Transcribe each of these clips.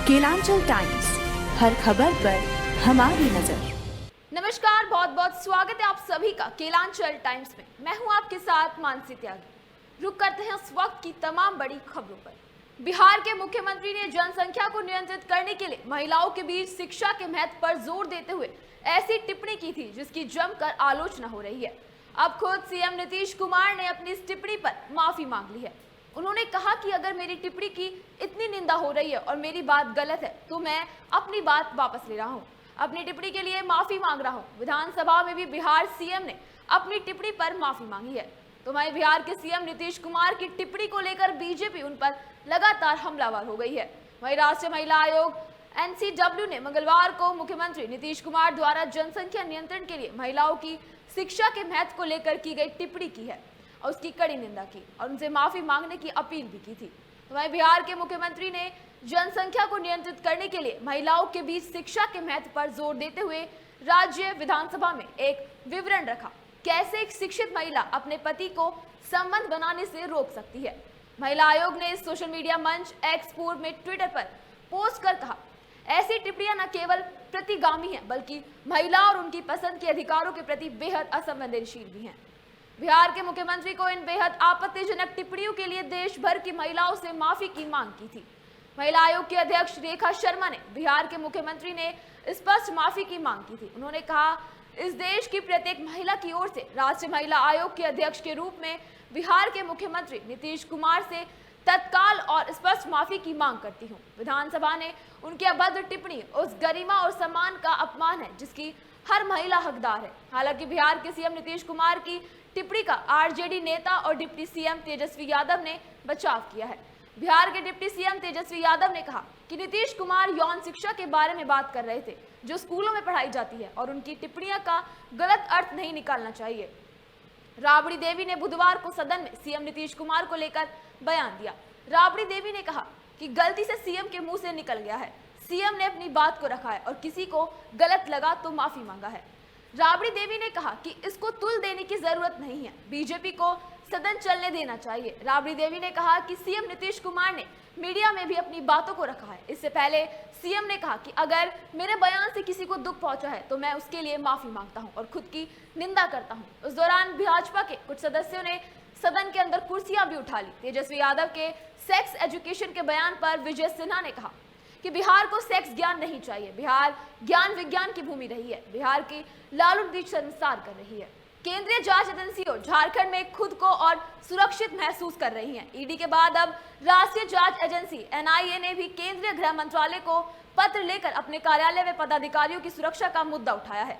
Kelanchal times, हर खबर पर हमारी नजर। नमस्कार, बहुत बहुत स्वागत है आप सभी का केलांचल टाइम्स में। मैं हूं आपके साथ मानसी त्यागी। रुक करते हैं उस वक्त की तमाम बड़ी खबरों पर। बिहार के मुख्यमंत्री ने जनसंख्या को नियंत्रित करने के लिए महिलाओं के बीच शिक्षा के महत्व पर जोर देते हुए ऐसी टिप्पणी की थी जिसकी जमकर आलोचना हो रही है। अब खुद सीएम नीतीश कुमार ने अपनी इस टिप्पणी पर माफी मांग ली है। उन्होंने कहा कि अगर मेरी टिप्पणी की इतनी निंदा हो रही है और मेरी बात गलत है तो मैं अपनी बात वापस ले रहा हूं, अपनी टिप्पणी के लिए माफी मांग रहा हूं। विधानसभा में भी बिहार सीएम ने अपनी टिप्पणी पर माफी मांगी है। तो वहीं बिहार के सीएम नीतीश कुमार की टिप्पणी को लेकर बीजेपी उन पर लगातार हमलावर हो गई है। वहीं राष्ट्रीय महिला आयोग NCW ने मंगलवार को मुख्यमंत्री नीतीश कुमार द्वारा जनसंख्या नियंत्रण के लिए महिलाओं की शिक्षा के महत्व को लेकर की गई टिप्पणी की है और उसकी कड़ी निंदा की और उनसे माफी मांगने की अपील भी की थी। तो वहीं बिहार के मुख्यमंत्री ने जनसंख्या को नियंत्रित करने के लिए महिलाओं के बीच शिक्षा के महत्व पर जोर देते हुए राज्य विधानसभा में एक विवरण रखा, कैसे एक शिक्षित महिला अपने पति को संबंध बनाने से रोक सकती है। महिला आयोग ने सोशल मीडिया मंच एक्स पूर्व में ट्विटर पर पोस्ट कर कहा, ऐसी टिप्पणियां न केवल प्रतिगामी हैं बल्कि महिला और उनकी पसंद के अधिकारों के प्रति बेहद असंवेदनशील भी हैं। बिहार के मुख्यमंत्री को इन बेहद आपत्तिजनक टिप्पणियों के लिए देश भर की महिलाओं से माफी की मांग की थी। महिला आयोग की अध्यक्ष रेखा शर्मा ने बिहार के मुख्यमंत्री ने स्पष्ट माफी की मांग की थी। उन्होंने कहा, इस देश की प्रत्येक महिला की ओर से राष्ट्रीय महिला आयोग के अध्यक्ष के रूप में बिहार के मुख्यमंत्री नीतीश कुमार से तत्काल और स्पष्ट माफी की मांग करती हूँ। विधानसभा ने उनकी अभद्र टिप्पणी उस गरिमा और सम्मान का अपमान है जिसकी हर महिला हकदार है। हालांकि बिहार के सीएम नीतीश कुमार की टिप्पणी का आरजेडी नेता और डिप्टी सीएम तेजस्वी यादव ने बचाव किया है। बिहार के डिप्टी सीएम तेजस्वी यादव ने कहा कि नीतीश कुमार यौन शिक्षा के बारे में बात कर रहे थे जो स्कूलों में पढ़ाई जाती है और उनकी टिप्पणियां का गलत अर्थ नहीं निकालना चाहिए। राबड़ी देवी ने बुधवार को सदन में सीएम नीतीश कुमार को लेकर बयान दिया। राबड़ी देवी ने कहा कि गलती से सीएम के मुंह से निकल गया है, सीएम ने अपनी बात को रखा है और किसी को गलत लगा तो माफी मांगा है। राबड़ी देवी ने कहा कि इसको तुल देने की जरूरत नहीं है, बीजेपी को सदन चलने देना चाहिए। राबड़ी देवी ने कहा कि सीएम नीतीश कुमार ने मीडिया में भी अपनी बातों को रखा है। इससे पहले सीएम ने कहा कि अगर मेरे बयान से किसी को दुख पहुंचा है तो मैं उसके लिए माफी मांगता हूं और खुद की निंदा करता हूं। उस दौरान भाजपा के कुछ सदस्यों ने सदन के अंदर कुर्सियां भी उठा ली। तेजस्वी यादव के सेक्स एजुकेशन के बयान पर विजय सिन्हा ने कहा कि बिहार को सेक्स ज्ञान नहीं चाहिए, बिहार ज्ञान विज्ञान की भूमि रही है, बिहार की लालू दी शर्मसार कर रही है। केंद्रीय जांच एजेंसियों झारखंड में खुद को और सुरक्षित महसूस कर रही हैं। ईडी के बाद अब राष्ट्रीय जांच एजेंसी NIA ने भी केंद्रीय गृह मंत्रालय को पत्र लेकर अपने कार्यालय में पदाधिकारियों की सुरक्षा का मुद्दा उठाया है।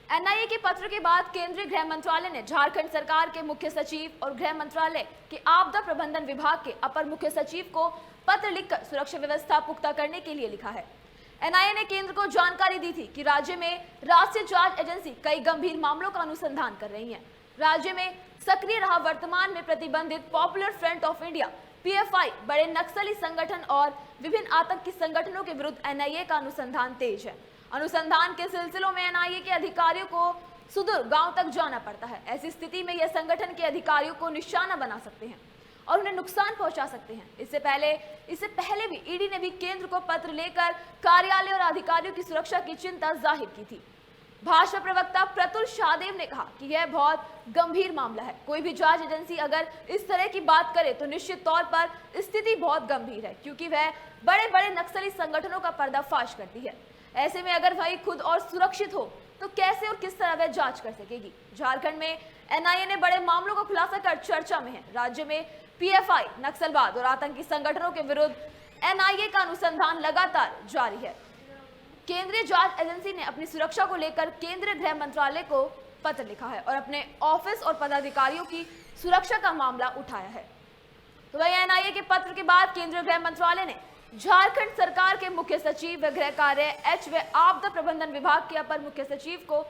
NIA के पत्र के बाद केंद्रीय गृह मंत्रालय ने झारखंड सरकार के मुख्य सचिव और गृह मंत्रालय के आपदा प्रबंधन विभाग के अपर मुख्य सचिव को पत्र लिखकर सुरक्षा व्यवस्था पुख्ता करने के लिए लिखा है। NIA ने केंद्र को जानकारी दी थी कि राज्य में राष्ट्रीय जांच एजेंसी कई गंभीर मामलों का अनुसंधान कर रही है। राज्य में सक्रिय रहा वर्तमान में प्रतिबंधित popular front of India PFI बड़े नक्सली संगठन और विभिन्न आतंकी संगठनों के विरुद्ध NIA का अनुसंधान तेज है। अनुसंधान के सिलसिलों में NIA के अधिकारियों को सुदूर गांव तक जाना पड़ता है। ऐसी स्थिति में यह संगठन के अधिकारियों को निशाना बना सकते हैं और उन्हें नुकसान पहुंचा सकते हैं। इससे पहले भी ईडी ने भी केंद्र को पत्र लेकर कार्यालय और अधिकारियों की सुरक्षा की चिंता जाहिर की थी। भाजपा प्रवक्ता प्रतुल शाहदेव ने कहा कि यह बहुत गंभीर मामला है। कोई भी जांच एजेंसी अगर इस तरह की बात करे तो निश्चित तौर पर स्थिति बहुत गंभीर है, क्योंकि वह बड़े बड़े नक्सली संगठनों का पर्दाफाश करती है। ऐसे में अगर वही खुद और सुरक्षित हो तो कैसे और किस तरह वह जांच कर सकेगी। झारखंड में NIA ने बड़े मामलों का खुलासा कर चर्चा में है। राज्य में PFI, नक्सलवाद और आतंकी संगठनों के विरुद्ध NIA का अनुसंधान लगातार जारी है। केंद्रीय जांच एजेंसी ने अपनी सुरक्षा को लेकर केंद्रीय गृह मंत्रालय को पत्र लिखा है और अपने ऑफिस और पदाधिकारियों की सुरक्षा का मामला उठाया है। तो वही NIA के पत्र के बाद केंद्रीय गृह मंत्रालय ने झारखंड सरकार के मुख्य सचिव व गृह कार्य व आपदा प्रबंधन विभाग के अपर मुख्य सचिव को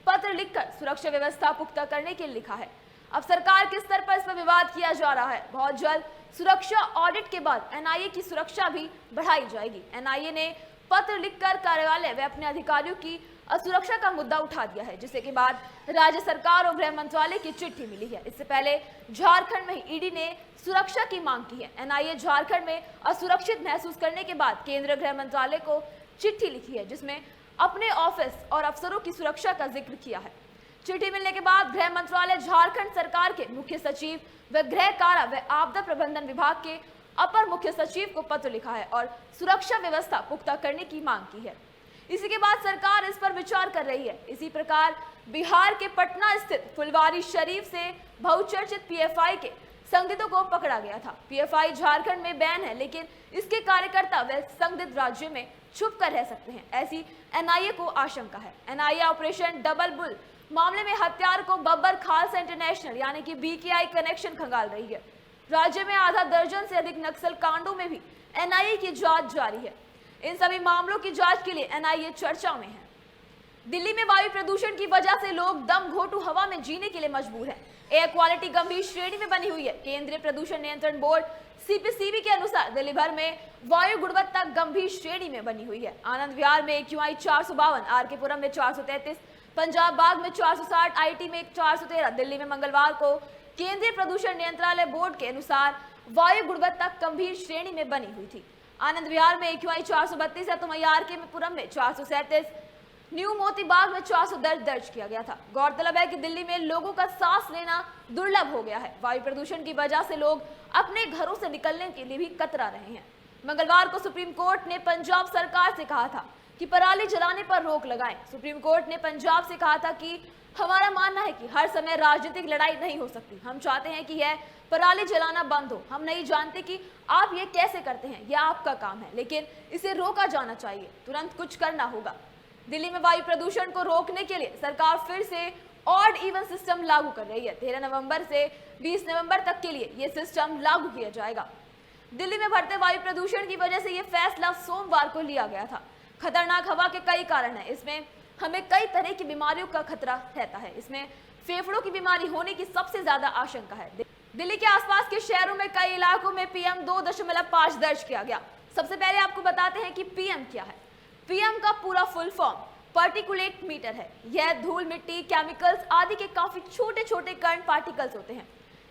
पत्र लिखकर सुरक्षा व्यवस्था पुख्ता करने के लिए लिखा है। अब सरकार के स्तर पर इस पर विवाद किया जा रहा है। बहुत जल्द सुरक्षा ऑडिट के बाद NIA की सुरक्षा भी बढ़ाई जाएगी। NIA ने पत्र लिखकर कार्यालय व अपने अधिकारियों की असुरक्षा का मुद्दा उठा दिया है, जिसके के बाद राज्य सरकार और गृह मंत्रालय की चिट्ठी मिली है। इससे पहले झारखंड में ईडी ने सुरक्षा की मांग की है। एनआईए झारखंड में असुरक्षित महसूस करने के बाद केंद्रीय गृह मंत्रालय को चिट्ठी लिखी है, जिसमें अपने ऑफिस और अफसरों की सुरक्षा का जिक्र किया है। चिट्ठी मिलने के बाद गृह मंत्रालय झारखंड सरकार के मुख्य सचिव व गृह कारा व आपदा प्रबंधन विभाग के अपर मुख्य सचिव को पत्र लिखा है और सुरक्षा व्यवस्था पुख्ता करने की मांग की है। इसी के बाद सरकार इस पर विचार कर रही है। इसी प्रकार बिहार के पटना स्थित फुलवारी शरीफ से बहुचर्चित पीएफआई के संदिग्धों को पकड़ा गया था। पीएफआई झारखंड में बैन है, लेकिन इसके कार्यकर्ता व संदिग्ध राज्य में छुप कर रह सकते हैं, ऐसी एनआईए को आशंका है। एनआईए ऑपरेशन डबल बुल मामले में हत्यार को बब्बर खालसा इंटरनेशनल यानी कि बीकेआई कनेक्शन खंगाल रही है। राज्य में आधा दर्जन से अधिक नक्सल कांडों में भी एनआईए की जांच जारी है। इन सभी मामलों की जांच के लिए एनआईए चर्चा में है। दिल्ली में वायु प्रदूषण की वजह से लोग दम घोटू हवा में जीने के लिए मजबूर हैं। एयर क्वालिटी गंभीर श्रेणी में बनी हुई है। केंद्रीय प्रदूषण नियंत्रण बोर्ड सीपीसीबी के अनुसार दिल्ली भर में वायु गुणवत्ता गंभीर श्रेणी में बनी हुई है। आनंद विहार में AQI 452, आरके पुरम में 433, पंजाब बाग में 460, आईटी में 413। दिल्ली में मंगलवार को केंद्रीय प्रदूषण नियंत्रणालय बोर्ड के अनुसार वायु गुणवत्ता गंभीर श्रेणी में बनी हुई थी। आनंद विहार में AQI 432 है, तो आरके में पुरम में 437, न्यू मोती बाग में 410 दर्ज किया गया था। गौरतलब है कि दिल्ली में लोगों का सांस लेना दुर्लभ हो गया है। वायु प्रदूषण की वजह से लोग अपने घरों से निकलने के लिए भी कतरा रहे हैं। मंगलवार को सुप्रीम कोर्ट ने पंजाब सरकार से कहा था कि पराली जलाने पर रोक लगाएं। सुप्रीम कोर्ट ने पंजाब से कहा था कि हमारा मानना है कि हर समय राजनीतिक लड़ाई नहीं हो सकती। हम चाहते हैं कि यह पराली जलाना बंद हो। हम नहीं जानते कि आप ये कैसे करते हैं, यह आपका काम है, लेकिन इसे रोका जाना चाहिए। तुरंत कुछ करना होगा। दिल्ली में वायु प्रदूषण को रोकने के लिए सरकार फिर से ऑड इवन सिस्टम लागू कर रही है। 13 नवंबर से 20 नवंबर तक के लिए यह सिस्टम लागू किया जाएगा। दिल्ली में बढ़ते वायु प्रदूषण की वजह से यह फैसला सोमवार को लिया गया था। खतरनाक हवा के कई कारण हैं। इसमें हमें कई तरह की बीमारियों का खतरा रहता है। इसमें फेफड़ों की बीमारी होने की सबसे ज्यादा आशंका है। दिल्ली के आसपास के शहरों में कई इलाकों में PM 2.5 दर्ज किया गया। सबसे पहले आपको बताते हैं कि PM क्या है। PM का पूरा फुल फॉर्म पार्टिकुलेट मीटर है। यह धूल, मिट्टी, केमिकल्स आदि के काफी छोटे छोटे कण पार्टिकल्स होते हैं।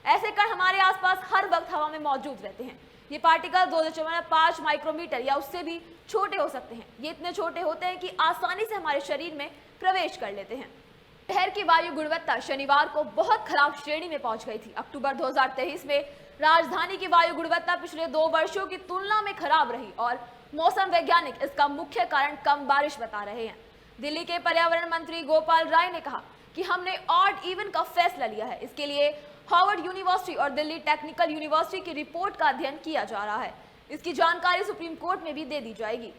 ऐसे कण हमारे आसपास हर वक्त हवा में मौजूद रहते हैं। ये पार्टिकल 2.5 माइक्रोमीटर या उससे भी छोटे हो सकते हैं। ये इतने छोटे होते हैं कि आसानी से हमारे शरीर में प्रवेश कर लेते हैं। शहर की वायु गुणवत्ता शनिवार को बहुत खराब श्रेणी में पहुंच गई थी। अक्टूबर 2023 में राजधानी की वायु गुणवत्ता पिछले 2 वर्षों की तुलना में खराब रही और मौसम वैज्ञानिक इसका मुख्य कारण कम बारिश बता रहे हैं। दिल्ली के पर्यावरण मंत्री गोपाल राय ने कहा कि हमने ऑड इवन का फैसला लिया है। इसके लिए हार्वर्ड यूनिवर्सिटी और दिल्ली टेक्निकल यूनिवर्सिटी की रिपोर्ट का अध्ययन किया जा रहा है। इसकी जानकारी सुप्रीम कोर्ट में भी दे दी जाएगी।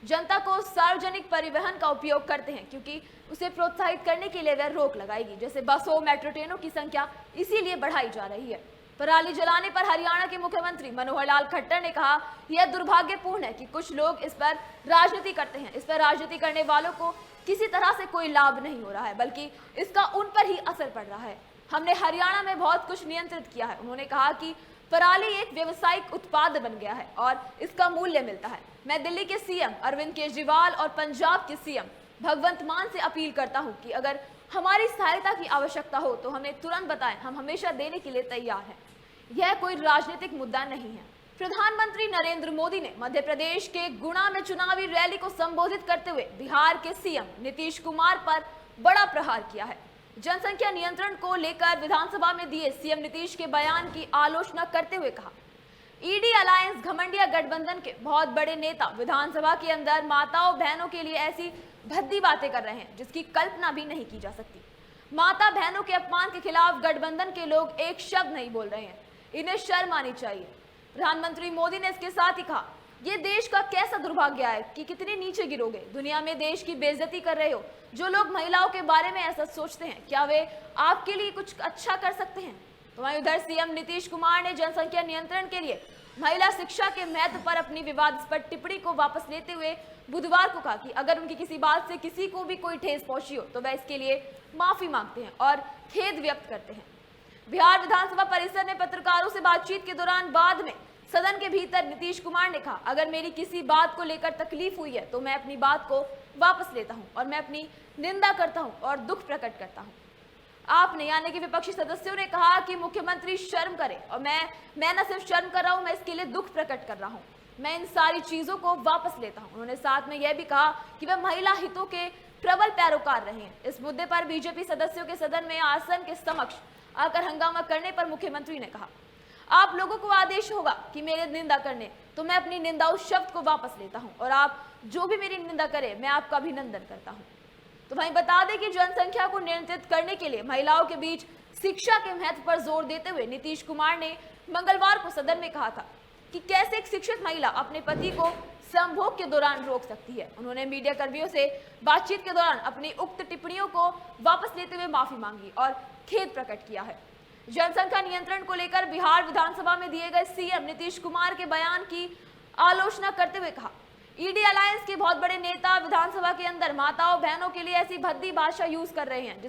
जनता को सार्वजनिक परिवहन का उपयोग करते हैं क्योंकि उसे प्रोत्साहित करने के लिए वह रोक लगाएगी। जैसे बसों, मेट्रो ट्रेनों की संख्या इसीलिए बढ़ाई जा रही है। पराली जलाने पर हरियाणा के मुख्यमंत्री मनोहर लाल खट्टर ने कहा, यह दुर्भाग्यपूर्ण है कि कुछ लोग इस पर राजनीति करते हैं। इस पर राजनीति करने वालों को किसी तरह से कोई लाभ नहीं हो रहा है, बल्कि इसका उन पर ही असर पड़ रहा है। हमने हरियाणा में बहुत कुछ नियंत्रित किया है। उन्होंने कहा कि पराली एक व्यवसायिक उत्पाद बन गया है और इसका मूल्य मिलता है। मैं दिल्ली के CM अरविंद केजरीवाल और पंजाब के CM भगवंत मान से अपील करता हूं कि अगर हमारी सहायता की आवश्यकता हो तो हमें तुरंत बताएं। हम हमेशा देने के लिए तैयार हैं। यह कोई राजनीतिक मुद्दा नहीं है। प्रधानमंत्री नरेंद्र मोदी ने मध्य प्रदेश के गुना में चुनावी रैली को संबोधित करते हुए बिहार के CM नीतीश कुमार पर बड़ा प्रहार किया है। जनसंख्या नियंत्रण को लेकर विधानसभा में दिए CM नीतीश के बयान की आलोचना करते हुए कहा, ईडी अलायंस घमंडिया गठबंधन के बहुत बड़े नेता विधानसभा के अंदर माताओं बहनों के लिए ऐसी भद्दी बातें कर रहे हैं जिसकी कल्पना भी नहीं की जा सकती। माता बहनों के अपमान के खिलाफ गठबंधन के लोग एक शब्द नहीं बोल रहे हैं। इन्हें शर्म आनी चाहिए। प्रधानमंत्री मोदी ने इसके साथ ही कहा, ये देश का कैसा दुर्भाग्य है कि कितने नीचे गिरोगे। दुनिया में देश की बेइज्जती कर रहे हो। जो लोग महिलाओं के बारे में ऐसा सोचते हैं, क्या वे आपके लिए कुछ अच्छा कर सकते हैं? तो वहीं उधर CM नीतीश कुमार ने जनसंख्या नियंत्रण के लिए महिला शिक्षा के महत्व पर अपनी विवादास्पद टिप्पणी को वापस लेते हुए बुधवार को कहा कि अगर उनकी किसी बात से किसी को भी कोई ठेस पहुंची हो तो वह इसके लिए माफी मांगते हैं और खेद व्यक्त करते हैं। बिहार विधानसभा परिसर में पत्रकारों से बातचीत के दौरान बाद में सदन के भीतर नीतीश कुमार ने कहा, अगर मेरी किसी बात को लेकर तकलीफ हुई है तो मैं अपनी बात को वापस लेता हूं और मैं अपनी निंदा करता हूं और दुख प्रकट करता हूं। आपने यानी कि विपक्षी सदस्यों ने कहा कि मुख्यमंत्री शर्म करे और मैं न सिर्फ शर्म कर रहा हूं, मैं इसके लिए दुख प्रकट कर रहा हूं, मैं इन सारी चीजों को वापस लेता हूं। उन्होंने साथ में यह भी कहा कि वे महिला हितों के प्रबल पैरोकार रहे हैं। इस मुद्दे पर बीजेपी सदस्यों के सदन में आसन के समक्ष आकर हंगामा करने पर मुख्यमंत्री ने कहा, आप लोगों को आदेश होगा कि मेरे निंदा करने, तो मैं अपनी निंदा उस शब्द को वापस लेता हूं और आप जो भी मेरी निंदा करे मैं आपका अभिनंदन करता हूं। तो वहीं बता दें कि जनसंख्या को नियंत्रित करने के लिए महिलाओं के बीच शिक्षा के महत्व पर जोर देते हुए नीतीश कुमार ने मंगलवार को सदन में कहा था कि कैसे एक शिक्षित महिला अपने पति को संभोग के दौरान रोक सकती है। उन्होंने मीडिया कर्मियों से बातचीत के दौरान अपनी उक्त टिप्पणियों को वापस लेते हुए माफी मांगी और खेद प्रकट किया है। जनसंख्या नियंत्रण को लेकर बिहार विधानसभा में दिए गए सीएम नीतीश कुमार के बयान की आलोचना करते हुए कहा, ईडी अलायंस के बहुत बड़े नेता विधानसभा के अंदर माताओं बहनों के लिए ऐसी भद्दी भाषा यूज कर रहे हैं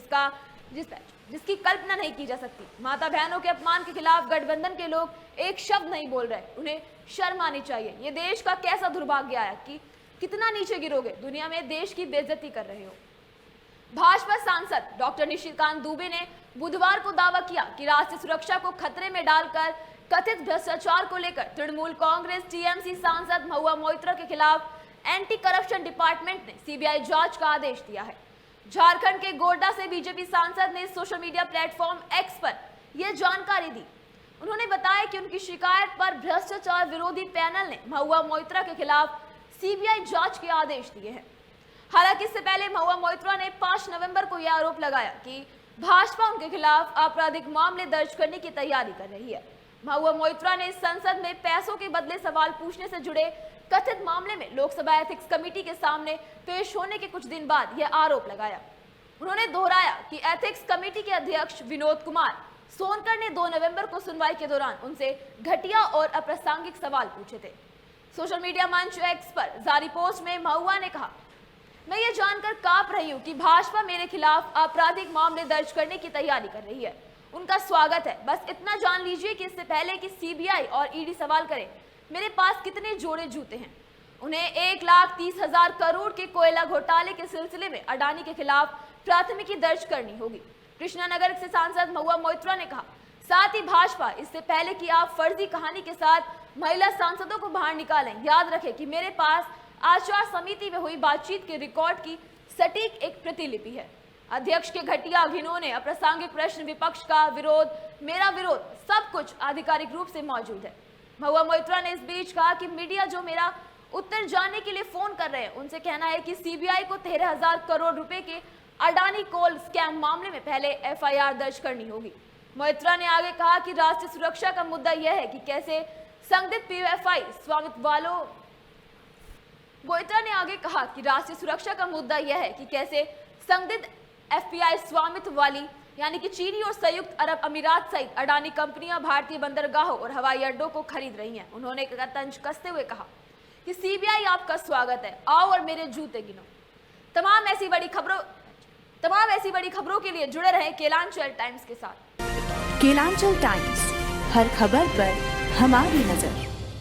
जिसकी कल्पना नहीं की जा सकती। माता बहनों के अपमान के खिलाफ गठबंधन के लोग एक शब्द नहीं बोल रहे, उन्हें शर्म आनी चाहिए। ये देश का कैसा दुर्भाग्य आया कि कितना नीचे गिरोगे, दुनिया में देश की बेइज्जती कर रहे हो। भाजपा सांसद डॉक्टर निशिकांत दुबे ने बुधवार को दावा किया कि राष्ट्रीय सुरक्षा को खतरे में डालकर कथित भ्रष्टाचार को लेकर तृणमूल कांग्रेस टीएमसी सांसद महुआ मोइत्रा के खिलाफ एंटी करप्शन डिपार्टमेंट ने सीबीआई जांच का आदेश दिया है। झारखंड के गोड्डा से बीजेपी सांसद ने सोशल मीडिया प्लेटफॉर्म एक्स पर यह जानकारी दी। उन्होंने बताया कि उनकी शिकायत पर भ्रष्टाचार विरोधी पैनल ने महुआ मोइत्रा के खिलाफ सीबीआई जांच के आदेश दिए हैं। हालांकि इससे पहले महुआ मोइत्रा ने 5 नवंबर को यह आरोप लगाया कि भाजपा उनके खिलाफ आपराधिक मामले दर्ज करने की तैयारी कर रही है। महुआ मोइत्रा ने संसद में पैसों के बदले सवाल पूछने से जुड़े कथित मामले में लोकसभा एथिक्स कमेटी के सामने पेश होने के कुछ दिन बाद यह आरोप लगाया। उन्होंने दोहराया कि एथिक्स कमेटी के अध्यक्ष विनोद कुमार सोनकर ने 2 नवंबर को सुनवाई के दौरान उनसे घटिया और अप्रासंगिक सवाल पूछे थे। सोशल मीडिया मंच एक्स पर जारी पोस्ट में महुआ ने कहा, मैं ये जानकर कांप रही हूँ कि भाजपा मेरे खिलाफ आपराधिक मामले दर्ज करने की तैयारी कर रही है। उनका स्वागत है, बस इतना जान लीजिए कि इससे पहले कि सीबीआई और ईडी सवाल करे, मेरे पास कितने जोड़े जूते हैं। उन्हें 1,30,000 करोड़ के कोयला घोटाले के सिलसिले में अडानी के खिलाफ प्राथमिकी दर्ज करनी होगी। कृष्णानगर से सांसद महुआ मोइत्रा ने कहा, साथ ही भाजपा इससे पहले कि आप फर्जी कहानी के साथ महिला सांसदों को बाहर निकालें, याद रखें कि मेरे पास आचार समिति में हुई बातचीत के रिकॉर्ड की सटीक एक प्रतिलिपि है। अध्यक्ष के घटिया घिनौने अप्रासंगिक प्रश्न, विपक्ष का विरोध, मेरा विरोध, सब कुछ आधिकारिक रूप से मौजूद है। महुआ मोइत्रा ने इस बीच कहा कि मीडिया जो मेरा उत्तर जानने के लिए फोन कर रहे हैं, उनसे कहना है कि सीबीआई को 13,000 करोड़ रुपए के अडानी कोल स्कैम मामले में पहले एफआईआर दर्ज करनी होगी। मोइत्रा ने आगे कहा कि राष्ट्रीय सुरक्षा का मुद्दा यह है कि कैसे संदिग्ध पीएफआई स्वामित्व वालों मोइत्रा ने आगे कहा कि राष्ट्रीय सुरक्षा का मुद्दा यह है कि कैसे संदिग्ध एफपीआई स्वामित्व वाली यानी कि चीनी और संयुक्त अरब अमीरात सहित अडानी कंपनियां भारतीय बंदरगाहों और हवाई अड्डों को खरीद रही हैं। उन्होंने तंज कसते हुए कहा कि सीबीआई आपका स्वागत है, आओ और मेरे जूते गिनो। तमाम ऐसी बड़ी खबरों के लिए जुड़े रहें केलांचल टाइम्स के साथ। केलांचल टाइम्स, हर खबर पर हमारी नजर।